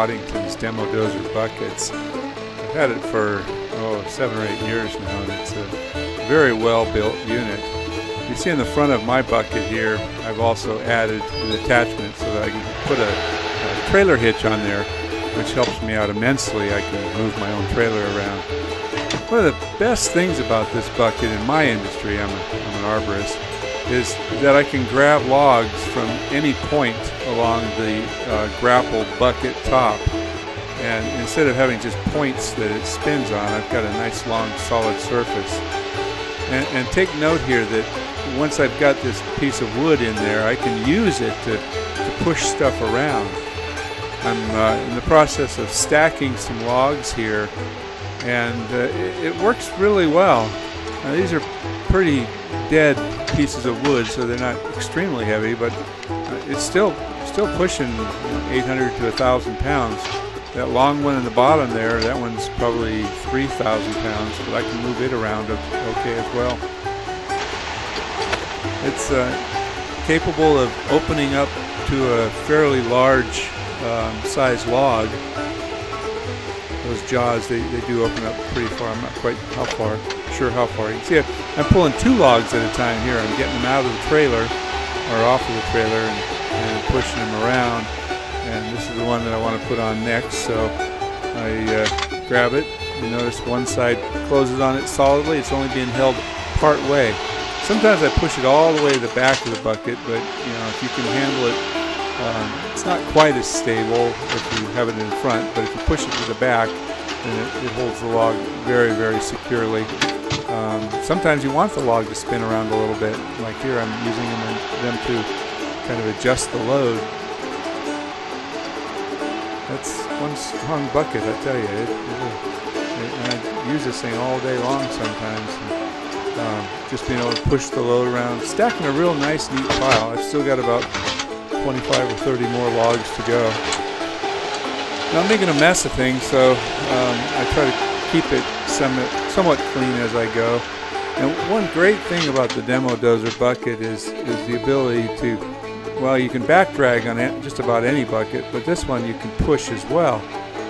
Boddington's Demo-Dozer Buckets. I've had it for 7 or 8 years now, and it's a very well built unit. You see in the front of my bucket here, I've also added an attachment so that I can put a trailer hitch on there, which helps me out immensely. I can move my own trailer around. One of the best things about this bucket in my industry, I'm an arborist, is that I can grab logs from any point along the grapple bucket top. And instead of having just points that it spins on, I've got a nice long solid surface. And take note here that once I've got this piece of wood in there, I can use it to push stuff around. I'm in the process of stacking some logs here, and it works really well. Now, these are pretty dead pieces of wood, so they're not extremely heavy, but it's still pushing 800 to 1,000 pounds. That long one in the bottom there, that one's probably 3,000 pounds, but I can move it around okay as well. It's capable of opening up to a fairly large size log. Those jaws, they do open up pretty far. I'm not quite sure how far. You can see I'm pulling 2 logs at a time here. I'm getting them out of the trailer, or off of the trailer, and pushing them around. And this is the one that I want to put on next, so I grab it. You notice one side closes on it solidly. It's only being held part way. Sometimes I push it all the way to the back of the bucket, but if you can handle it, it's not quite as stable if you have it in front, but if you push it to the back, then it holds the log very, very securely. Sometimes you want the log to spin around a little bit. Like here, I'm using them to kind of adjust the load. That's one strong bucket, I tell you. And I use this thing all day long sometimes. Just being able to push the load around, stacking a real nice, neat pile. I've still got about 25 or 30 more logs to go. Now I'm making a mess of things, so I try to keep it somewhat clean as I go. And one great thing about the Demo-Dozer Bucket is the ability to, well, you can back drag on just about any bucket, but this one you can push as well.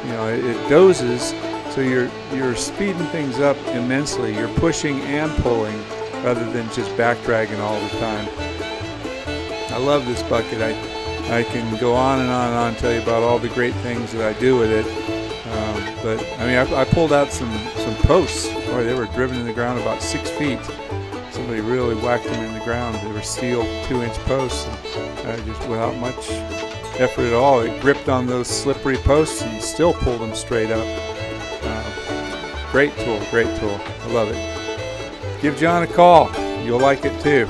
It dozes, so you're speeding things up immensely. You're pushing and pulling rather than just back dragging all the time. I love this bucket. I can go on and on and on and tell you about all the great things that I do with it. But I mean, I pulled out some posts. Boy, they were driven in the ground about 6 feet. Somebody really whacked them in the ground. They were steel 2-inch posts. And just without much effort at all, it gripped on those slippery posts and still pulled them straight up. Great tool, great tool. I love it. Give John a call. You'll like it too.